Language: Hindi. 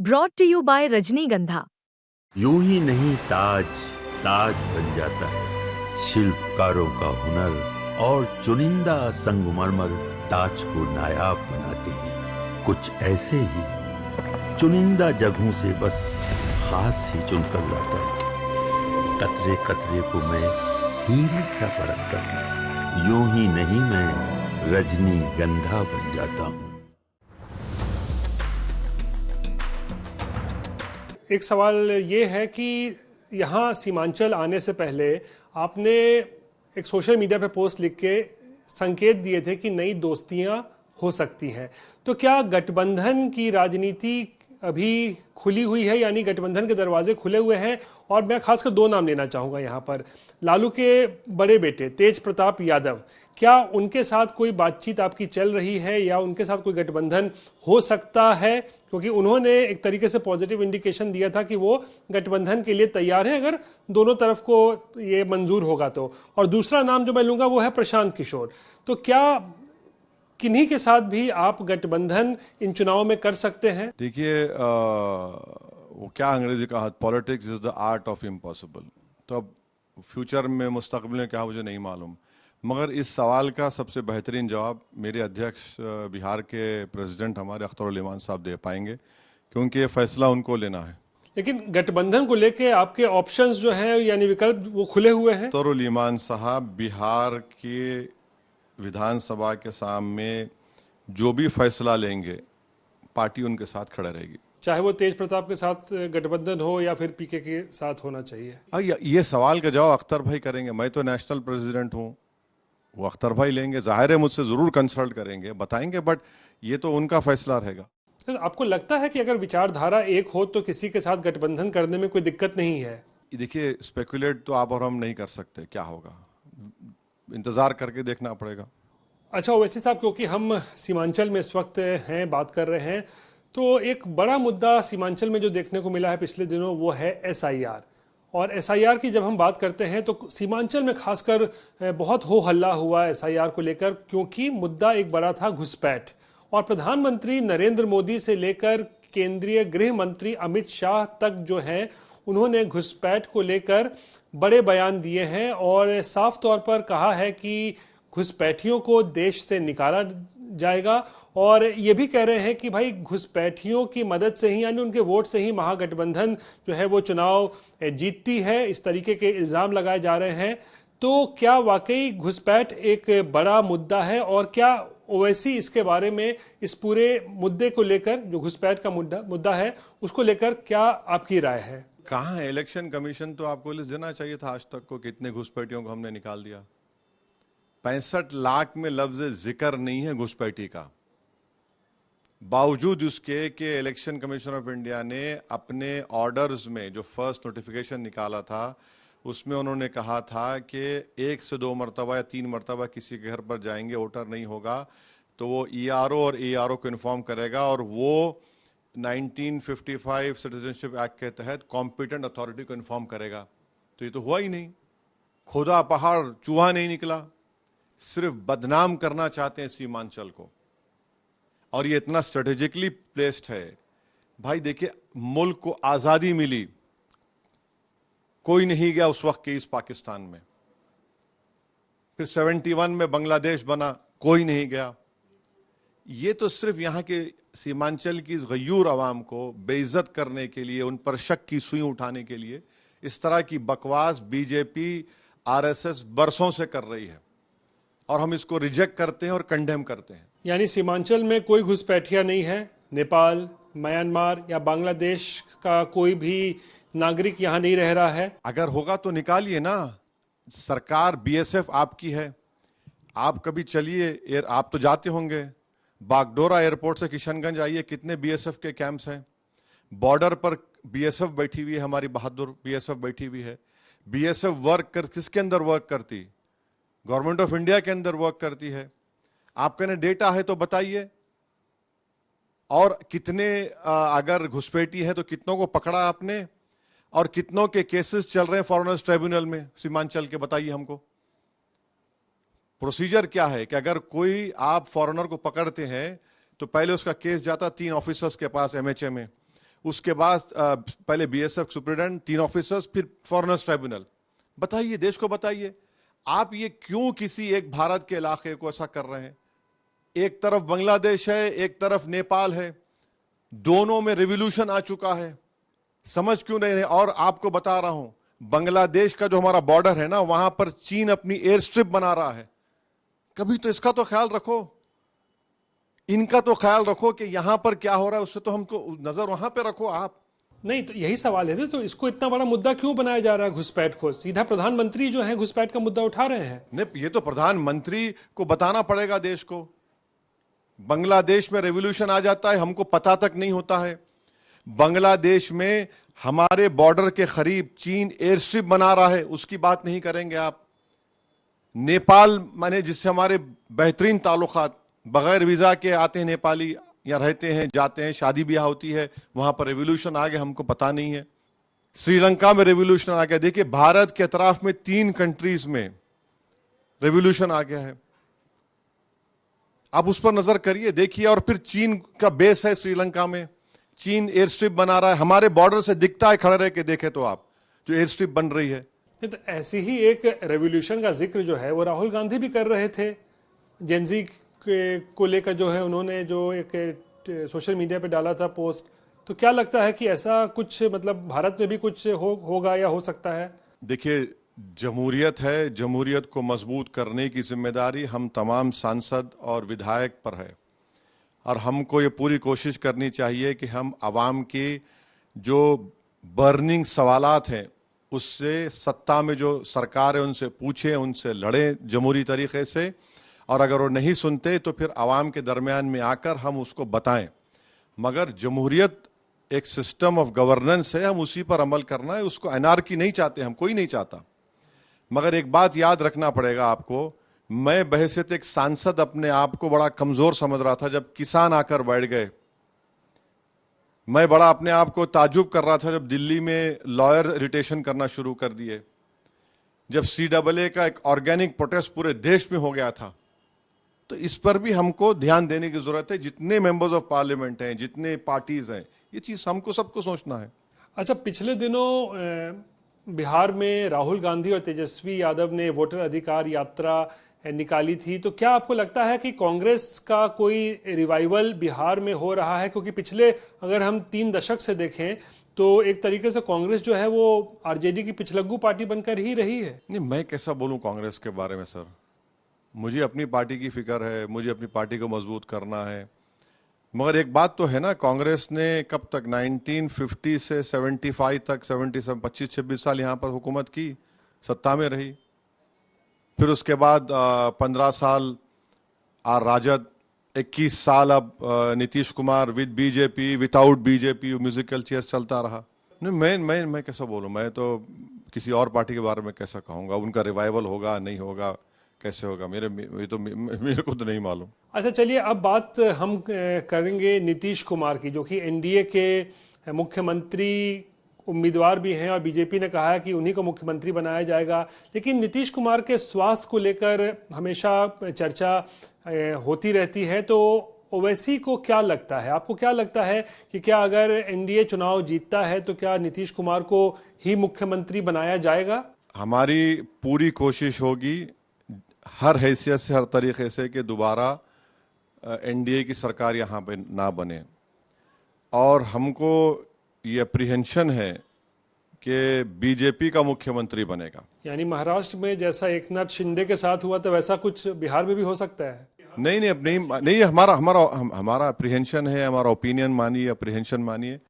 ब्रॉट टू यू बाय रजनीगंधा। यूं ही नहीं ताज ताज बन जाता है, शिल्पकारों का हुनर और चुनिंदा संगमरमर ताज को नायाब बनाते हैं। कुछ ऐसे ही चुनिंदा जगहों से बस खास ही चुनकर लाता हूँ। कतरे कतरे को मैं हीरे सा परखता हूँ। यूं ही नहीं मैं रजनीगंधा बन जाता हूँ। एक सवाल ये है कि यहाँ सीमांचल आने से पहले आपने एक सोशल मीडिया पे पोस्ट लिख के संकेत दिए थे कि नई दोस्तियाँ हो सकती हैं। तो क्या गठबंधन की राजनीति अभी खुली हुई है, यानी गठबंधन के दरवाजे खुले हुए हैं? और मैं खासकर दो नाम लेना चाहूँगा यहाँ पर। लालू के बड़े बेटे तेज प्रताप यादव, क्या उनके साथ कोई बातचीत आपकी चल रही है या उनके साथ कोई गठबंधन हो सकता है? क्योंकि उन्होंने एक तरीके से पॉजिटिव इंडिकेशन दिया था कि वो गठबंधन के लिए तैयार हैं अगर दोनों तरफ को ये मंजूर होगा तो। और दूसरा नाम जो मैं लूँगा वो है प्रशांत किशोर। तो क्या किन्हीं के साथ भी आप गठबंधन इन चुनाव में कर सकते हैं? देखिए, वो क्या अंग्रेजी कहा, politics is the art of impossible. तो अब फ्यूचर में, मुस्तकबिल में क्या मुझे नहीं मालूम, मगर इस सवाल का सबसे बेहतरीन जवाब मेरे अध्यक्ष बिहार के प्रेसिडेंट हमारे अख्तरुल इमान साहब दे पाएंगे, क्योंकि ये फैसला उनको लेना है। लेकिन गठबंधन को लेके आपके ऑप्शंस जो हैं यानी विकल्प वो खुले हुए हैं। अख्तरुल इमान साहब बिहार के विधानसभा के सामने जो भी फैसला लेंगे, पार्टी उनके साथ खड़ा रहेगी, चाहे वो तेज प्रताप के साथ गठबंधन हो या फिर पीके के साथ होना चाहिए। ये सवाल का जवाब अख्तर भाई करेंगे। मैं तो नेशनल प्रेसिडेंट हूँ, वो अख्तर भाई लेंगे। जाहिर है मुझसे जरूर कंसल्ट करेंगे, बताएंगे, बट ये तो उनका फैसला रहेगा। तो आपको लगता है कि अगर विचारधारा एक हो तो किसी के साथ गठबंधन करने में कोई दिक्कत नहीं है? देखिए, स्पेकुलेट तो आप और हम नहीं कर सकते, क्या होगा इंतजार करके देखना पड़ेगा। अच्छा ओवैसी साहब, क्योंकि हम सीमांचल में इस वक्त हैं, बात कर रहे हैं, तो एक बड़ा मुद्दा सीमांचल में जो देखने को मिला है पिछले दिनों वो है SIR। और SIR की जब हम बात करते हैं तो सीमांचल में खासकर बहुत हो हल्ला हुआ SIR को लेकर, क्योंकि मुद्दा एक बड़ा था घुसपैठ। और प्रधानमंत्री नरेंद्र मोदी से लेकर केंद्रीय गृह मंत्री अमित शाह तक जो हैं उन्होंने घुसपैठ को लेकर बड़े बयान दिए हैं और साफ तौर पर कहा है कि घुसपैठियों को देश से निकाला जाएगा। और ये भी कह रहे हैं कि भाई घुसपैठियों की मदद से ही, यानी उनके वोट से ही महागठबंधन जो है वो चुनाव जीतती है, इस तरीके के इल्ज़ाम लगाए जा रहे हैं। तो क्या वाकई घुसपैठ एक बड़ा मुद्दा है? और क्या ओवैसी इसके बारे में, इस पूरे मुद्दे को लेकर, जो घुसपैठ का मुद्दा है, उसको लेकर क्या आपकी राय है? कहाँ है इलेक्शन कमीशन? तो आपको लिस्ट देना चाहिए था आज तक को, कितने घुसपैठियों को हमने निकाल दिया। 65 लाख में लफ्ज जिक्र नहीं है घुसपैठी का, बावजूद उसके कि इलेक्शन कमीशन ऑफ इंडिया ने अपने ऑर्डर्स में जो फर्स्ट नोटिफिकेशन निकाला था उसमें उन्होंने कहा था कि 1 से 2 मरतबा या 3 मरतबा किसी के घर पर जाएंगे, वोटर नहीं होगा तो वो ERO और ARO को इन्फॉर्म करेगा और वो 1955 सिटीजनशिप एक्ट के तहत कॉम्पिटेंट अथॉरिटी को इन्फॉर्म करेगा। तो ये तो हुआ ही नहीं, खुदा पहाड़ चूहा नहीं निकला। सिर्फ बदनाम करना चाहते हैं सीमांचल को, और ये इतना स्ट्रेटेजिकली प्लेस्ड है। भाई देखिए, मुल्क को आज़ादी मिली, कोई नहीं गया उस वक्त के इस पाकिस्तान में। फिर 71 में बांग्लादेश बना, कोई नहीं गया। ये तो सिर्फ यहाँ के सीमांचल की गयूर आवाम को बेइज्जत करने के लिए, उन पर शक की सुई उठाने के लिए इस तरह की बकवास BJP RSS बरसों से कर रही है, और हम इसको रिजेक्ट करते हैं और कंडेम करते हैं। यानी सीमांचल में कोई घुसपैठिया नहीं है? नेपाल, म्यांमार या बांग्लादेश का कोई भी नागरिक यहाँ नहीं रह रहा है? अगर होगा तो निकालिए ना। सरकार BSF आपकी है, आप कभी चलिए, आप तो जाते होंगे, बागडोरा एयरपोर्ट से किशनगंज आइए, कितने BSF के कैंप्स हैं। बॉर्डर पर BSF बैठी हुई है, हमारी बहादुर BSF बैठी हुई है। BSF किसके अंदर वर्क करती? गवर्नमेंट ऑफ इंडिया के अंदर वर्क करती है। आपके ने डेटा है तो बताइए। और कितने अगर घुसपैठी है तो कितनों को पकड़ा आपने, और कितनों के केसेस चल रहे हैं फॉरेनर्स ट्राइब्यूनल में सीमांचल के, बताइए हमको। प्रोसीजर क्या है कि अगर कोई आप फॉरेनर को पकड़ते हैं तो पहले उसका केस जाता 3 ऑफिसर्स के पास MHA में, उसके बाद पहले बीएसएफ सुप्रीडेंट, 3 ऑफिसर्स, फिर फॉरेनर्स ट्राइब्यूनल। बताइए, देश को बताइए, आप ये क्यों किसी एक भारत के इलाके को ऐसा कर रहे हैं? एक तरफ बांग्लादेश है, एक तरफ नेपाल है, दोनों में रिवॉल्यूशन आ चुका है, समझ क्यों नहीं है? और आपको बता रहा हूं, बांग्लादेश का जो हमारा बॉर्डर है ना, वहां पर चीन अपनी एयर स्ट्रिप बना रहा है। कभी तो इसका तो ख्याल रखो, इनका तो ख्याल रखो कि यहां पर क्या हो रहा है, उससे तो हमको नजर वहां पे रखो आप। नहीं, तो यही सवाल है। तो इसको इतना बड़ा मुद्दा क्यों बनाया जा रहा है घुसपैठ को? सीधा प्रधानमंत्री जो है घुसपैठ का मुद्दा उठा रहे हैं। नहीं, ये तो प्रधानमंत्री को बताना पड़ेगा देश को। बांग्लादेश में रेवोल्यूशन आ जाता है, हमको पता तक नहीं होता है। बांग्लादेश में हमारे बॉर्डर के करीब चीन एयर स्ट्रिप बना रहा है, उसकी बात नहीं करेंगे आप। नेपाल माने जिससे हमारे बेहतरीन ताल्लुकात, बगैर वीजा के आते हैं नेपाली, यहाँ रहते हैं, जाते हैं, शादी ब्याह होती है, वहां पर रेवोल्यूशन आ गया, हमको पता नहीं है। श्रीलंका में रेवोल्यूशन आ गया। देखिए, भारत के अतराफ में 3 कंट्रीज में रेवोल्यूशन आ गया है। आप उस पर नजर करिए, देखिए। और फिर चीन का बेस है श्रीलंका में, चीन एयर स्ट्रिप बना रहा है, हमारे बॉर्डर से दिखता है, खड़े रह के देखे तो आप, जो एयर स्ट्रिप बन रही है। तो ऐसी ही एक रेवोल्यूशन का जिक्र जो है वो राहुल गांधी भी कर रहे थे। जेनजी को लेकर जो है उन्होंने जो एक सोशल मीडिया पे डाला था पोस्ट। तो क्या लगता है कि ऐसा कुछ मतलब भारत में भी कुछ होगा या हो सकता है? देखिए, जमहूरियत है, जमहूरियत को मजबूत करने की जिम्मेदारी हम तमाम सांसद और विधायक पर है। और हमको ये पूरी कोशिश करनी चाहिए कि हम आवाम की जो बर्निंग सवालात हैं उससे, सत्ता में जो सरकार है उनसे पूछें, उनसे लड़ें जमहूरी तरीके से। और अगर वो नहीं सुनते तो फिर आवाम के दरमियान में आकर हम उसको बताएं। मगर जमहूरियत एक सिस्टम ऑफ गवर्नेंस है, हम उसी पर अमल करना है। उसको एनार्की नहीं चाहते, हम कोई नहीं चाहता। मगर एक बात याद रखना पड़ेगा आपको, मैं बहैसियत एक सांसद अपने आप को बड़ा कमजोर समझ रहा था जब किसान आकर बैठ गए। मैं बड़ा अपने आप को ताजुब कर रहा था जब दिल्ली में लॉयर इरिटेशन करना शुरू कर दिए, जब CAA का एक ऑर्गेनिक प्रोटेस्ट पूरे देश में हो गया था। तो इस पर भी हमको ध्यान देने की जरूरत है। जितने मेंबर्स ऑफ पार्लियामेंट हैं, जितने पार्टीज हैं, ये चीज हमको सबको सोचना है। अच्छा, पिछले दिनों बिहार में राहुल गांधी और तेजस्वी यादव ने वोटर अधिकार यात्रा निकाली थी। तो क्या आपको लगता है कि कांग्रेस का कोई रिवाइवल बिहार में हो रहा है? क्योंकि पिछले अगर हम 3 दशक से देखें तो एक तरीके से कांग्रेस जो है वो आरजेडी की पिछलग्गू पार्टी बनकर ही रही है। नहीं, मैं कैसा बोलूं कांग्रेस के बारे में सर। मुझे अपनी पार्टी की फिक्र है, मुझे अपनी पार्टी को मजबूत करना है। मगर एक बात तो है ना, कांग्रेस ने कब तक 1950 से 75 तक 77 25-26 साल यहाँ पर हुकूमत की, सत्ता में रही। फिर उसके बाद 15 साल राजद, 21 साल अब Nitish Kumar with BJP, without BJP, musical chairs चलता रहा। नहीं, मैं कैसा बोलूं? मैं तो किसी और पार्टी के बारे में कैसा कहूंगा? उनका रिवाइवल होगा नहीं होगा, कैसे होगा? मेरे को तो नहीं मालूम। अच्छा, चलिए अब बात हम करेंगे नीतीश कुमार की, जो कि एनडीए के मुख्यमंत्री उम्मीदवार भी हैं और बीजेपी ने कहा है कि उन्हीं को मुख्यमंत्री बनाया जाएगा। लेकिन नीतीश कुमार के स्वास्थ्य को लेकर हमेशा चर्चा होती रहती है। तो ओवैसी को क्या लगता है, आपको क्या लगता है कि क्या अगर एनडीए चुनाव जीतता है तो क्या नीतीश कुमार को ही मुख्यमंत्री बनाया जाएगा? हमारी पूरी कोशिश होगी हर हैसियत से, हर तरीके से कि दोबारा एनडीए की सरकार यहाँ पे ना बने। और हमको ये अप्रीहेंशन है कि बीजेपी का मुख्यमंत्री बनेगा। यानी महाराष्ट्र में जैसा एकनाथ शिंदे के साथ हुआ था वैसा कुछ बिहार में भी हो सकता है? नहीं, हमारा अप्रीहेंशन है, हमारा ओपिनियन मानिए, अप्रीहेंशन मानिए।